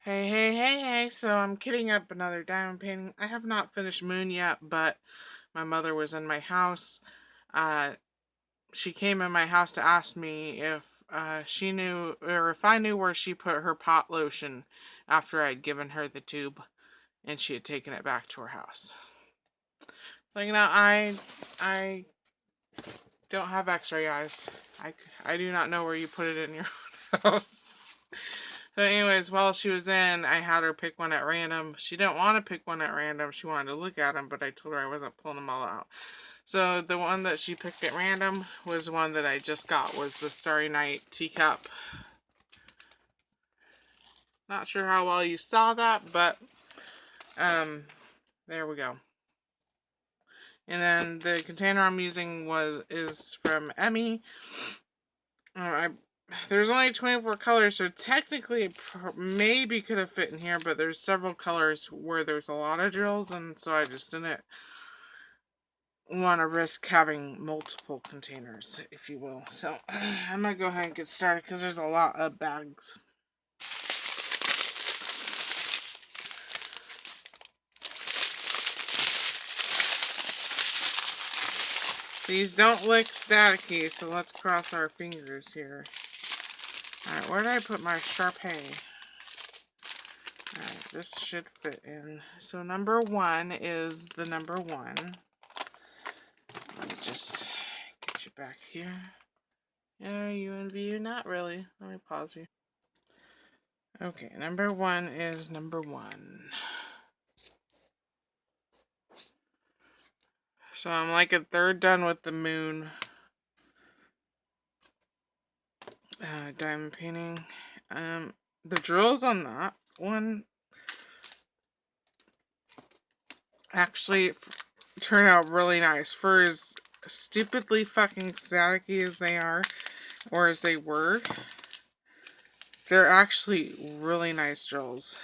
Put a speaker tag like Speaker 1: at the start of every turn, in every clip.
Speaker 1: Hey, so I'm kitting up another diamond painting. I have not finished Moon yet, but my mother was in my house. Uh, she came in my house to ask me if she knew, or if I knew where she put her pot lotion after I'd given her the tube and she had taken it back to her house. Like, I don't have x-ray eyes. I do not know where you put it in your house. So anyways, while she was in, I had her pick one at random. She didn't want to pick one at random. She wanted to look at them, but I told her I wasn't pulling them all out. So the one that she picked at random was one that I just got, was the Starry Night teacup. Not sure how well you saw that, but there we go. And then the container I'm using is from Emmy. There's only 24 colors, so technically it maybe could have fit in here, but there's several colors where there's a lot of drills, and so I just didn't want to risk having multiple containers, if you will. So I'm going to go ahead and get started because there's a lot of bags. These don't look staticky, so let's cross our fingers here. Alright, where did I put my Sharpay? Alright, this should fit in. So number 1 is the number 1. Let me just get you back here. Are you in view? Not really. Let me pause you. Okay, number 1 is number 1. So I'm like a third done with the moon diamond painting. The drills on that one actually turn out really nice. For as stupidly fucking staticky as they are, or as they were, they're actually really nice drills.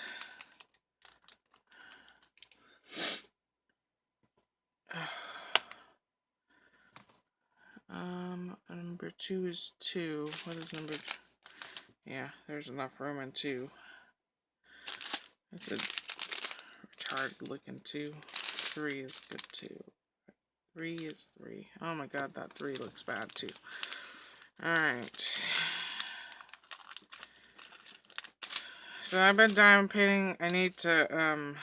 Speaker 1: Number 2 is 2. What is number 2? Yeah, there's enough room in 2. That's a retarded looking 2. 3 is good too. 3 is 3. Oh my god, that 3 looks bad too. Alright. So I've been diamond painting. I need to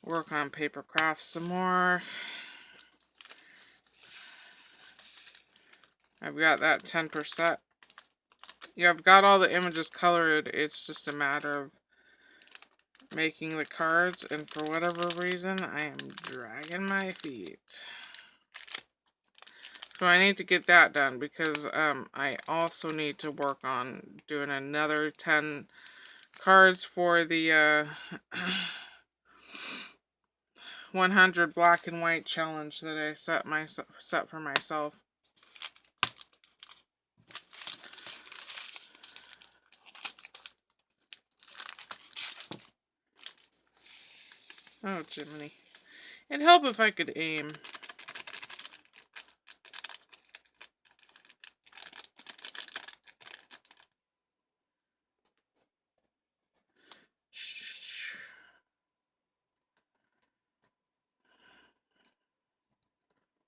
Speaker 1: work on paper crafts some more. I've got that 10%. Yeah, I've got all the images colored. It's just a matter of making the cards, and for whatever reason, I am dragging my feet. So I need to get that done because I also need to work on doing another 10 cards for the 100 black and white challenge that I set for myself. Oh, Jiminy. It'd help if I could aim.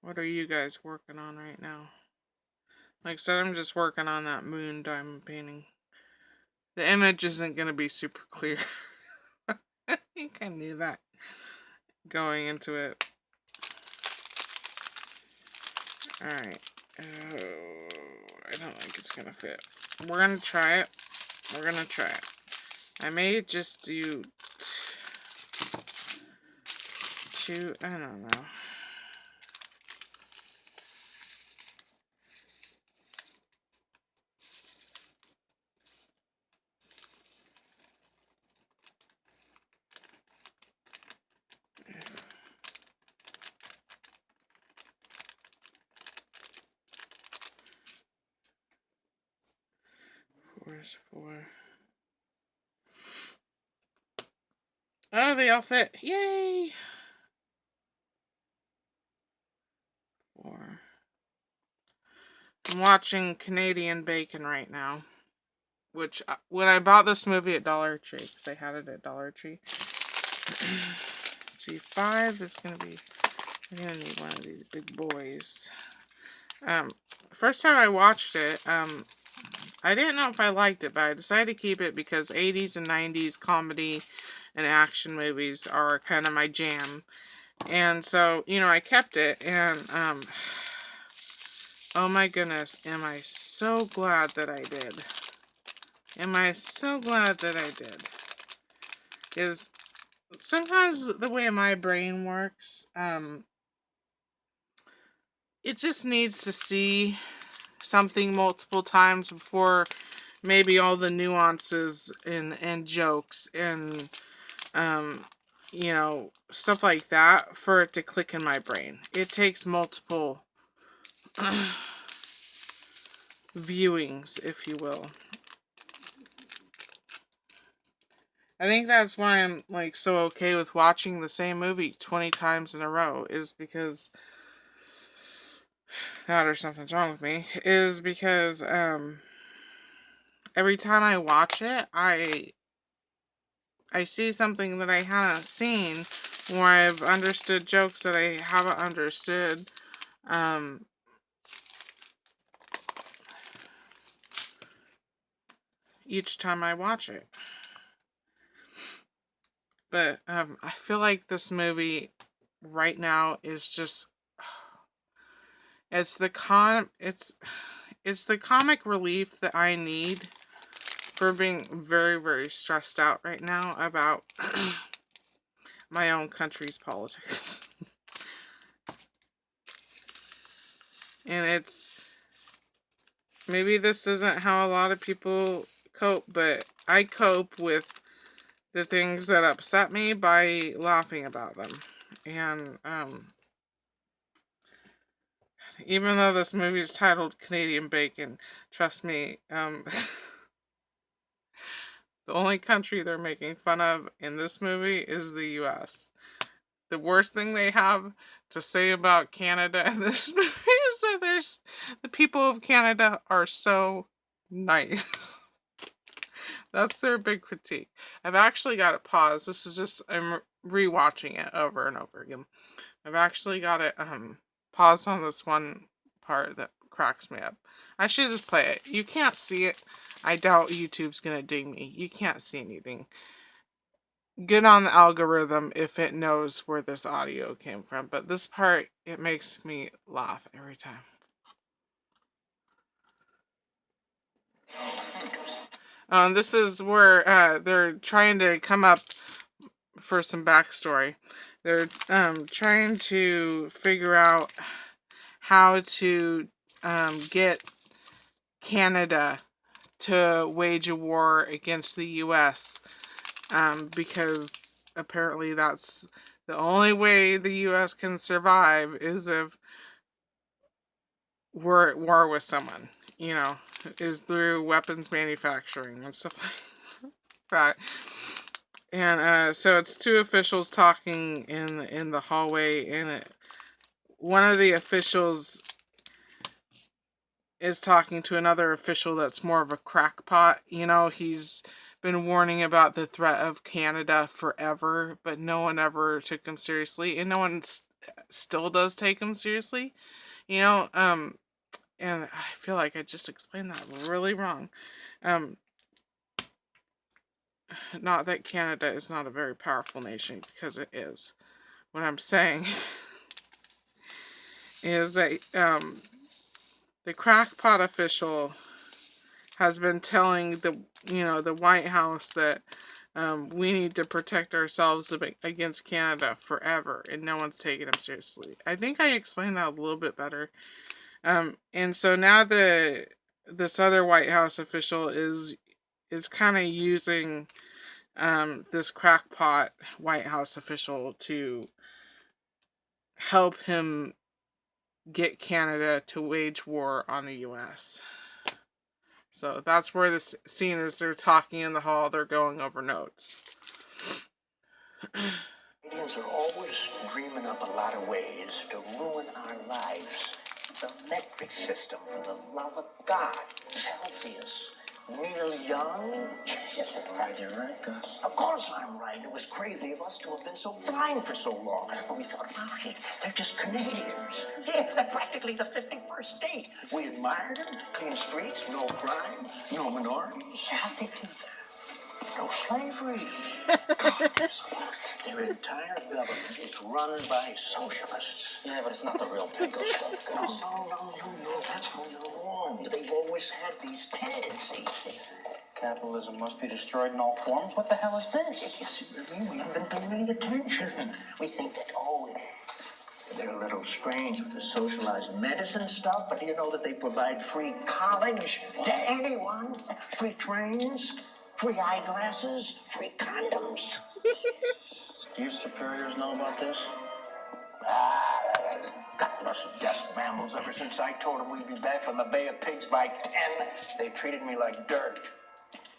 Speaker 1: What are you guys working on right now? Like I said, I'm just working on that moon diamond painting. The image isn't going to be super clear. I think I knew that going into it. Alright. Oh, I don't think it's going to fit. We're going to try it. We're going to try it. I may just do 2, I don't know. Where's 4? Oh, they all fit. Yay! 4. I'm watching Canadian Bacon right now. which when I bought this movie at Dollar Tree, because I had it at Dollar Tree. Let's see, 5 is going to be, I'm going to need one of these big boys. First time I watched it, I didn't know if I liked it, but I decided to keep it because 80s and 90s comedy and action movies are kind of my jam. And so, you know, I kept it, and, oh my goodness, am I so glad that I did. Am I so glad that I did. Is sometimes the way my brain works, it just needs to see something multiple times before maybe all the nuances and jokes and you know, stuff like that for it to click in my brain. It takes multiple viewings, if you will. I think that's why I'm like so okay with watching the same movie 20 times in a row, is because that or something's wrong with me, is because every time I watch it, I see something that I haven't seen, or I've understood jokes that I haven't understood. Each time I watch it. But I feel like this movie right now is just, it's the comic relief that I need for being very, very stressed out right now about my own country's politics. And it's, maybe this isn't how a lot of people cope, but I cope with the things that upset me by laughing about them. And even though this movie is titled Canadian Bacon, trust me, the only country they're making fun of in this movie is the US. The worst thing they have to say about Canada in this movie is that the people of Canada are so nice. That's their big critique. I've actually got it paused. This is just, I'm rewatching it over and over again. I've actually got it paused on this one part that cracks me up. I should just play it. You can't see it. I doubt YouTube's gonna ding me. You can't see anything. Good on the algorithm if it knows where this audio came from. But this part, it makes me laugh every time. This is where they're trying to come up for some backstory. They're trying to figure out how to get Canada to wage a war against the US, because apparently that's the only way the US can survive, is if we're at war with someone, you know, is through weapons manufacturing and stuff like that. And so it's two officials talking in the hallway, and one of the officials is talking to another official that's more of a crackpot. You know, he's been warning about the threat of Canada forever, but no one ever took him seriously, and no one still does take him seriously. You know, and I feel like I just explained that really wrong. Not that Canada is not a very powerful nation, because it is. What I'm saying is that the crackpot official has been telling the White House that we need to protect ourselves against Canada forever, and no one's taking him seriously. I think I explained that a little bit better. And so now this other White House official is kind of using this crackpot White House official to help him get Canada to wage war on the US. So that's where this scene is. They're talking in the hall. They're going over notes.
Speaker 2: Canadians are always dreaming up a lot of ways to ruin our lives. The metric system, for the love of God. Celsius. Neil Young?
Speaker 3: Yes, that's right. You're right, Gus.
Speaker 2: Of course I'm right. It was crazy of us to have been so blind for so long. But we thought, wow, they're just Canadians. Yeah, they're practically the 51st state. We admired them. Clean streets, no crime, no minorities.
Speaker 3: How'd they do that?
Speaker 2: No slavery. Their entire government is run by socialists.
Speaker 3: Yeah, but it's not the real pinko stuff,
Speaker 2: No,
Speaker 3: Gus.
Speaker 2: no. That's where you're wrong. They've always had these tendencies.
Speaker 3: Capitalism must be destroyed in all forms. What the hell is this?
Speaker 2: You see what I mean? We haven't been paying any attention. We think that, they're a little strange with the socialized medicine stuff, but do you know that they provide free college to anyone? Free trains, free eyeglasses, free condoms.
Speaker 3: Do your superiors know about this?
Speaker 2: Gutless dust mammals. Ever since I told them we'd be back from the Bay of Pigs by 10, they treated me like dirt.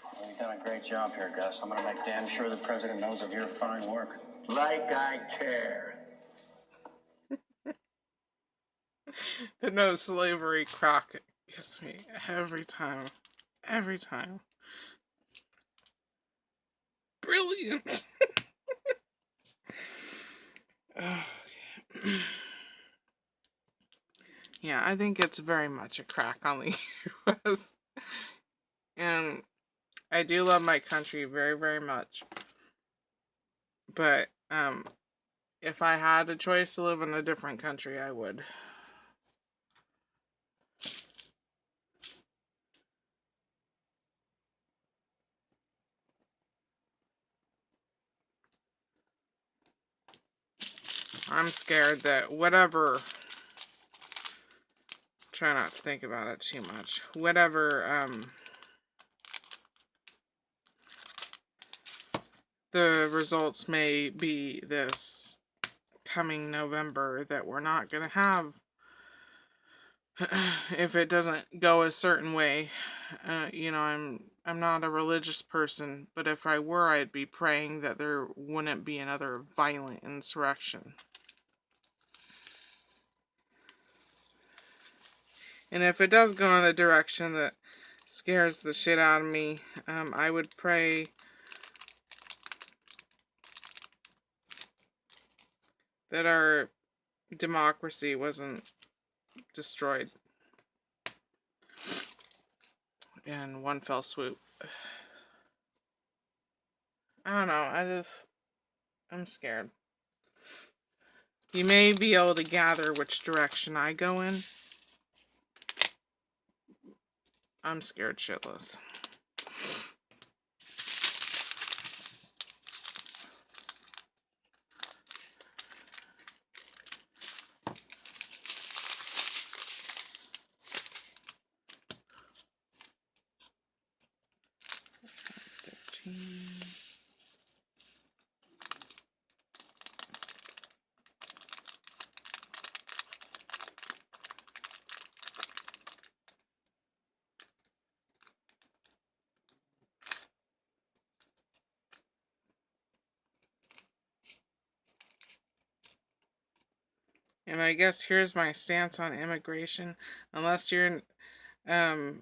Speaker 3: Well, you've done a great job here, Gus. I'm gonna make damn sure the president knows of your fine work.
Speaker 2: Like I care.
Speaker 1: The no slavery crock gets me every time. Every time. Brilliant. Okay. Yeah, I think it's very much a crack on the US. And I do love my country very, very much. But if I had a choice to live in a different country, I would. I'm scared that whatever, try not to think about it too much, whatever the results may be this coming November, that we're not going to have, if it doesn't go a certain way. I'm not a religious person, but if I were, I'd be praying that there wouldn't be another violent insurrection. And if it does go in the direction that scares the shit out of me, I would pray that our democracy wasn't destroyed in one fell swoop. I don't know, I'm scared. You may be able to gather which direction I go in. I'm scared shitless. And I guess here's my stance on immigration. Unless you're a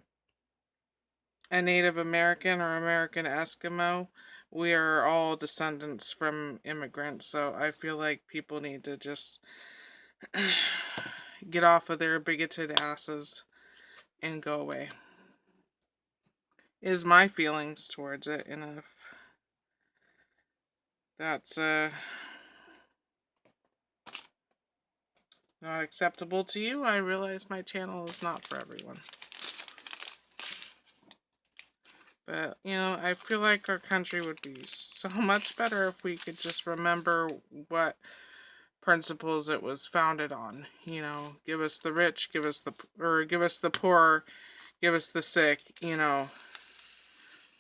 Speaker 1: Native American or American Eskimo, we are all descendants from immigrants. So I feel like people need to just get off of their bigoted asses and go away. Is my feelings towards it. And if that's not acceptable to you, I realize my channel is not for everyone. But, I feel like our country would be so much better if we could just remember what principles it was founded on. Give us the rich, give us the poor, give us the sick.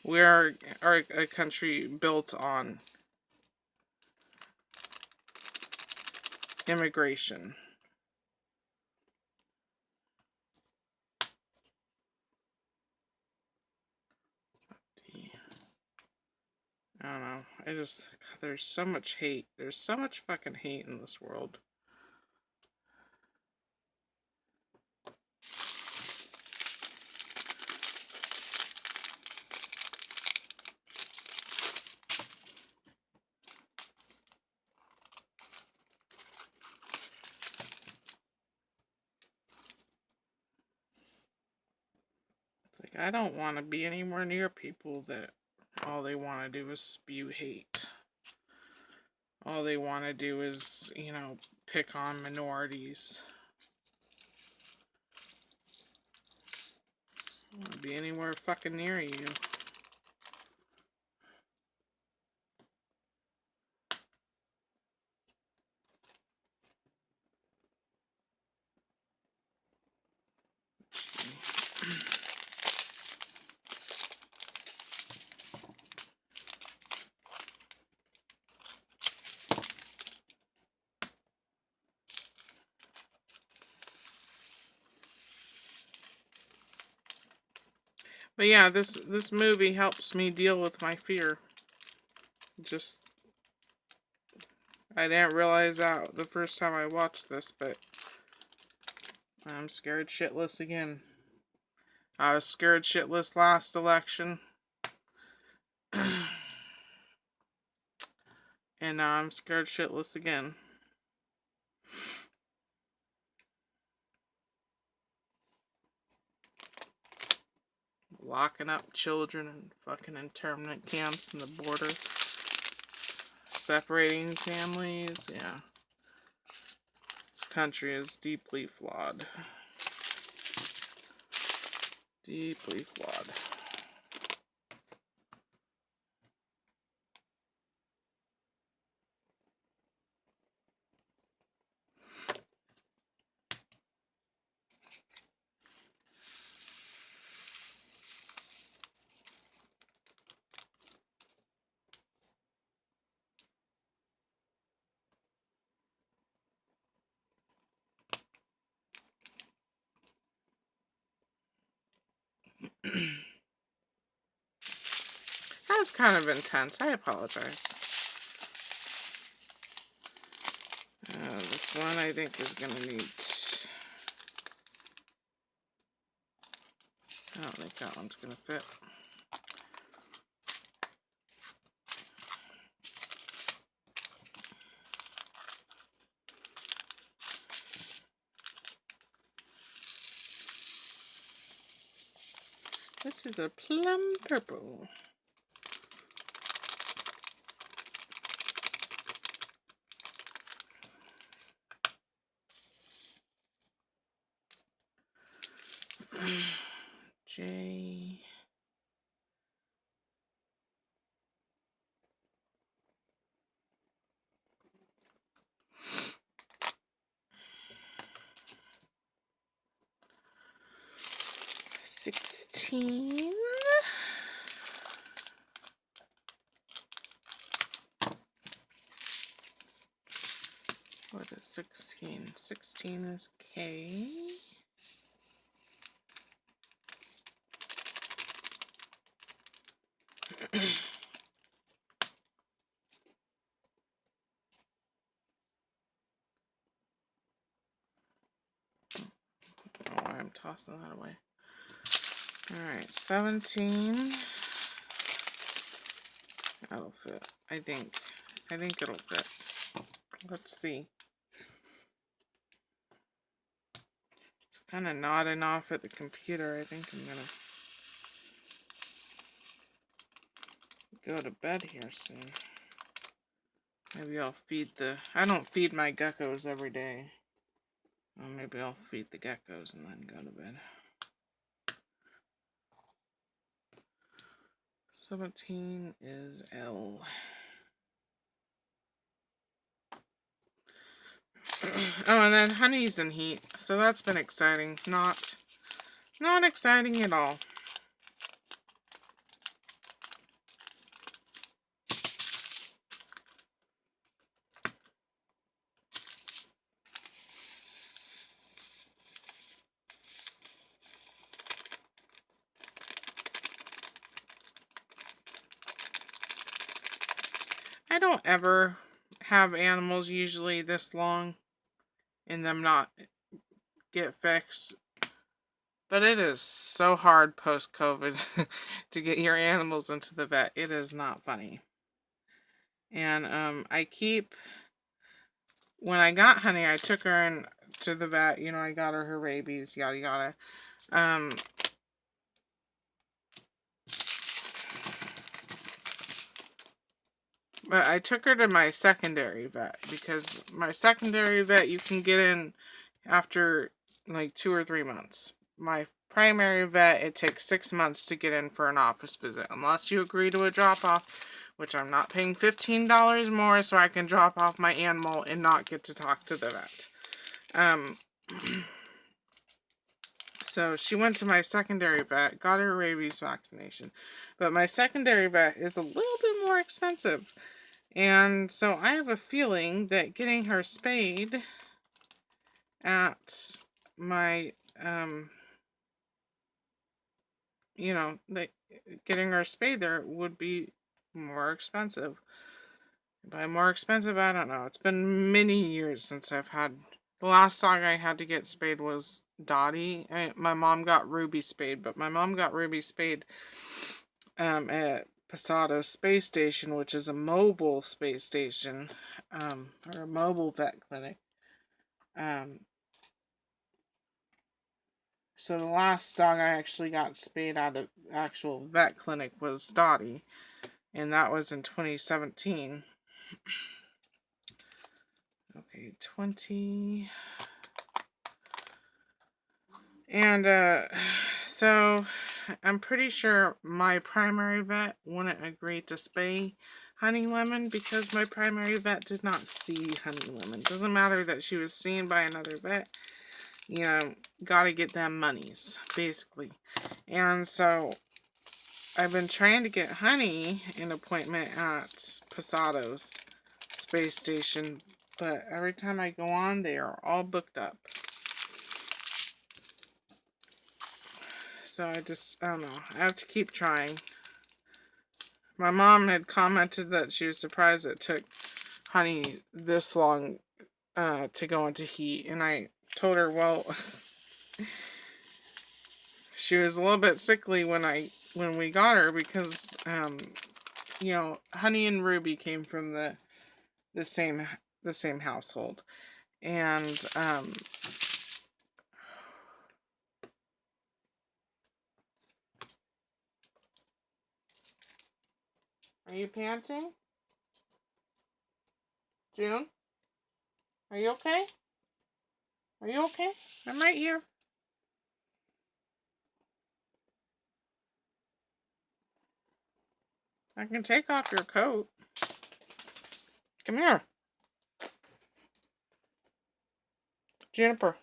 Speaker 1: We are a country built on immigration. I don't know. There's so much hate. There's so much fucking hate in this world. Like, I don't want to be anywhere near people that all they want to do is spew hate. All they want to do is, you know, pick on minorities. I don't want to be anywhere fucking near you. But yeah, this movie helps me deal with my fear. Just, I didn't realize that the first time I watched this, but I'm scared shitless again. I was scared shitless last election. And now I'm scared shitless again. Locking up children in fucking internment camps in the border. Separating families, yeah. This country is deeply flawed. Deeply flawed. That was kind of intense. I apologize. This one I think is going to need... I don't think that one's going to fit. This is a plum purple. J. $16. What is 16? 16 is K. Oh, I'm tossing that away. Alright, 17. That'll fit. I think it'll fit. Let's see. It's kind of nodding off at the computer. I think I'm gonna go to bed here soon. Maybe I'll feed the... I don't feed my geckos every day. Well, maybe I'll feed the geckos and then go to bed. 17 is L. Oh, and then honey's in heat, so that's been exciting. Not exciting at all. I don't ever have animals usually this long and them not get fixed. But it is so hard post-COVID to get your animals into the vet. It is not funny. And I keep... When I got Honey, I took her in to the vet. You know, I got her rabies, yada yada. But I took her to my secondary vet, because my secondary vet you can get in after like 2 or 3 months. My primary vet, it takes 6 months to get in for an office visit, unless you agree to a drop-off, which I'm not paying $15 more so I can drop off my animal and not get to talk to the vet. So she went to my secondary vet, got her rabies vaccination, but my secondary vet is a little bit more expensive. And so I have a feeling that getting her spayed at my, that getting her spayed there would be more expensive. By more expensive, I don't know. It's been many years since I've had. The last dog I had to get spayed was Dottie. My mom got Ruby spayed, but my mom got Ruby spayed at Pasado Space Station, which is a mobile space station, or a mobile vet clinic. So the last dog I actually got spayed out of actual vet clinic was Dottie, and that was in 2017. Okay, 20. And so I'm pretty sure my primary vet wouldn't agree to spay Honey Lemon, because my primary vet did not see Honey Lemon. Doesn't matter that she was seen by another vet. Gotta get them monies, basically. And so I've been trying to get Honey an appointment at Posado's space station, but every time I go on, they are all booked up. So I don't know. I have to keep trying. My mom had commented that she was surprised it took Honey this long to go into heat, and I told her, well, she was a little bit sickly when we got her, because Honey and Ruby came from the same household, and are you panting, June? Are you okay? Are you okay? I'm right here. I can take off your coat. Come here, Juniper.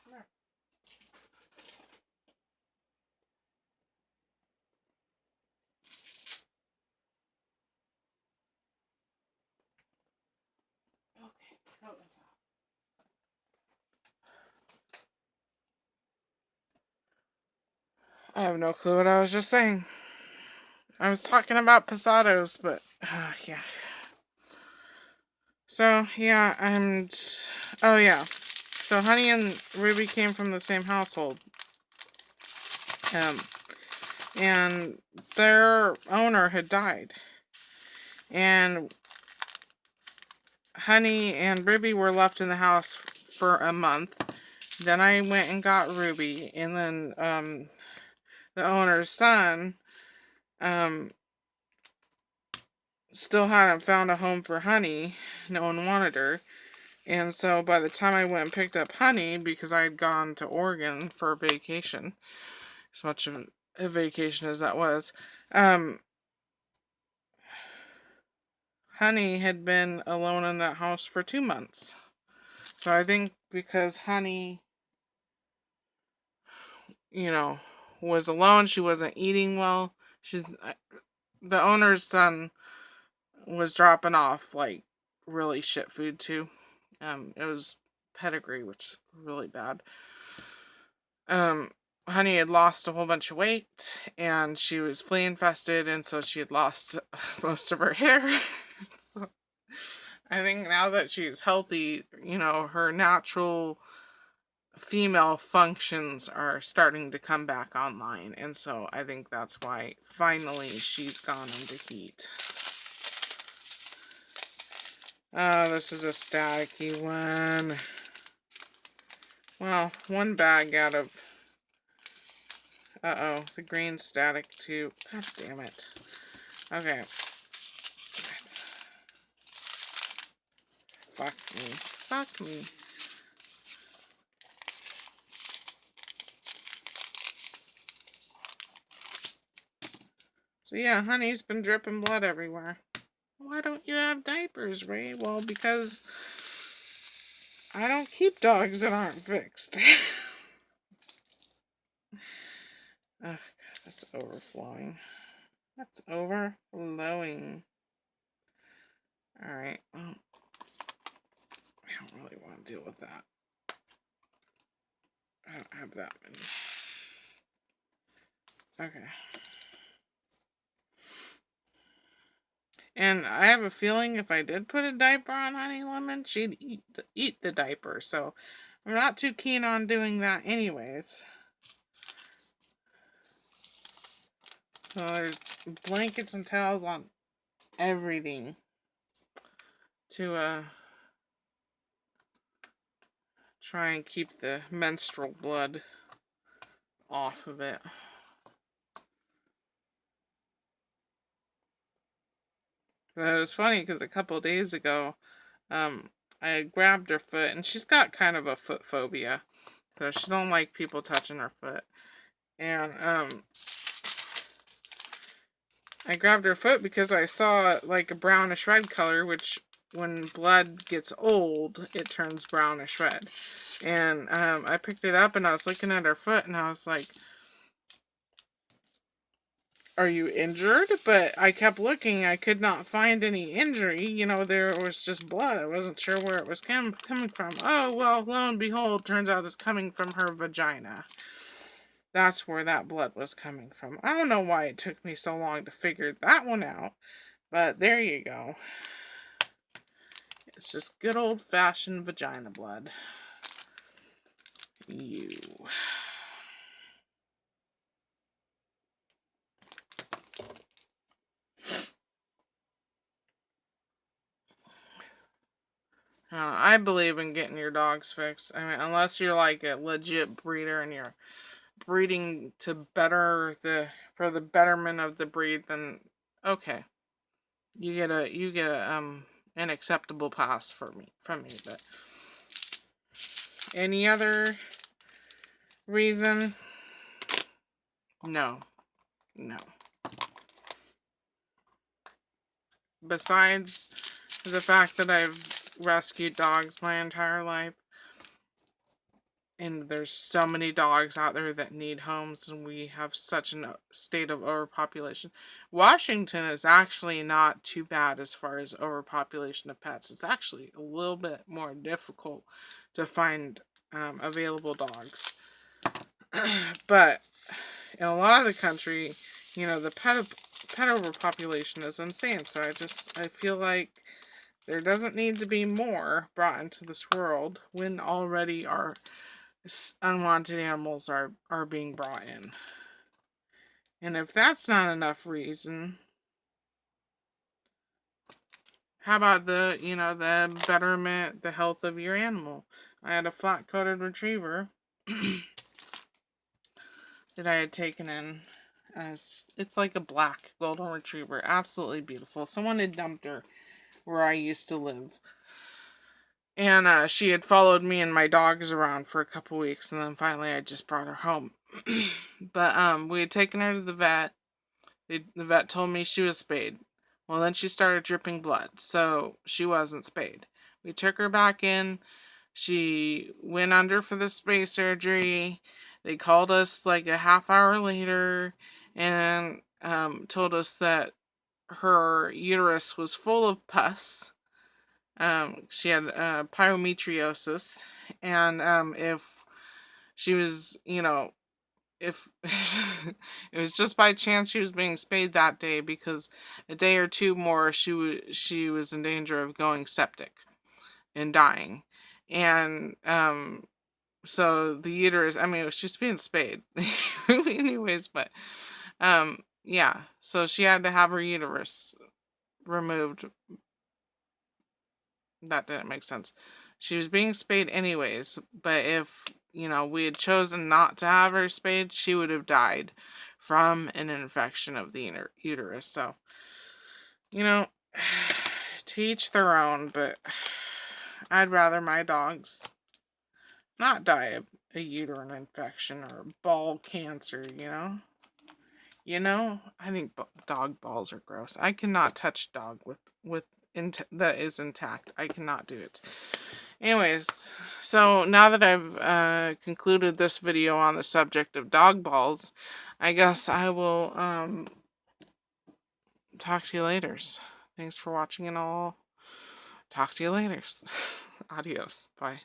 Speaker 1: Come here. Okay, coat is off. I have no clue what I was just saying. I was talking about Posados, but yeah. So yeah, oh yeah. So Honey and Ruby came from the same household, and their owner had died, and Honey and Ruby were left in the house for a month. Then I went and got Ruby, and then the owner's son still hadn't found a home for Honey. No one wanted her. And so by the time I went and picked up Honey, because I had gone to Oregon for a vacation, as much of a vacation as that was, Honey had been alone in that house for 2 months. So I think because Honey, was alone, she wasn't eating well. The owner's son was dropping off like really shit food too. It was pedigree, which is really bad. Honey had lost a whole bunch of weight, and she was flea infested, and so she had lost most of her hair. So I think now that she's healthy, her natural female functions are starting to come back online, and so I think that's why finally she's gone into heat. Oh, this is a staticky one. Well, one bag out of... Uh-oh, the green static too. God damn it. Okay. Fuck me. Fuck me. So yeah, honey's been dripping blood everywhere. Why don't you have diapers, Ray? Well, because I don't keep dogs that aren't fixed. Oh, God, that's overflowing. That's overflowing. Alright, well, I don't really want to deal with that. I don't have that many. Okay. And I have a feeling if I did put a diaper on Honey Lemon, she'd eat the diaper. So I'm not too keen on doing that anyways. So there's blankets and towels on everything to try and keep the menstrual blood off of it. But it was funny because a couple of days ago, I grabbed her foot, and she's got kind of a foot phobia, so she don't like people touching her foot. And I grabbed her foot because I saw like a brownish red color, which when blood gets old, it turns brownish red. And I picked it up and I was looking at her foot and I was like, are you injured? But I kept looking. I could not find any injury. You know, there was just blood. I wasn't sure where it was coming from. Oh, well, lo and behold, turns out it's coming from her vagina. That's where that blood was coming from. I don't know why it took me so long to figure that one out. But there you go. It's just good old-fashioned vagina blood. You. I believe in getting your dogs fixed. I mean, unless you're like a legit breeder and you're breeding to for the betterment of the breed, then okay, you get an acceptable pass from me. But any other reason? No. Besides the fact that I've rescued dogs my entire life, and there's so many dogs out there that need homes, and we have such a state of overpopulation. Washington is actually not too bad as far as overpopulation of pets. It's actually a little bit more difficult to find available dogs. But in a lot of the country, you know, the pet overpopulation is insane. So I feel like there doesn't need to be more brought into this world when already our unwanted animals are being brought in. And if that's not enough reason, how about the betterment, the health of your animal? I had a flat-coated retriever that I had taken in. It's like a black golden retriever, absolutely beautiful. Someone had dumped her where I used to live. And she had followed me and my dogs around for a couple weeks, and then finally I just brought her home. But we had taken her to the vet. The vet told me she was spayed. Well, then she started dripping blood, so she wasn't spayed. We took her back in. She went under for the spay surgery. They called us like a half hour later and told us that her uterus was full of pus. She had pyometriosis, and if she was, if it was just by chance she was being spayed that day, because a day or two more she was in danger of going septic and dying. And so the uterus, I mean, it was just being spayed anyways, but yeah, so she had to have her uterus removed. That didn't make sense. She was being spayed anyways, but if, we had chosen not to have her spayed, she would have died from an infection of the uterus. So You know, to each their own, but I'd rather my dogs not die of a uterine infection or ball cancer, you know? I think dog balls are gross. I cannot touch dog with that is intact. I cannot do it. Anyways, so now that I've concluded this video on the subject of dog balls, I guess I will talk to you later. Thanks for watching, and I'll talk to you later. Adios. Bye.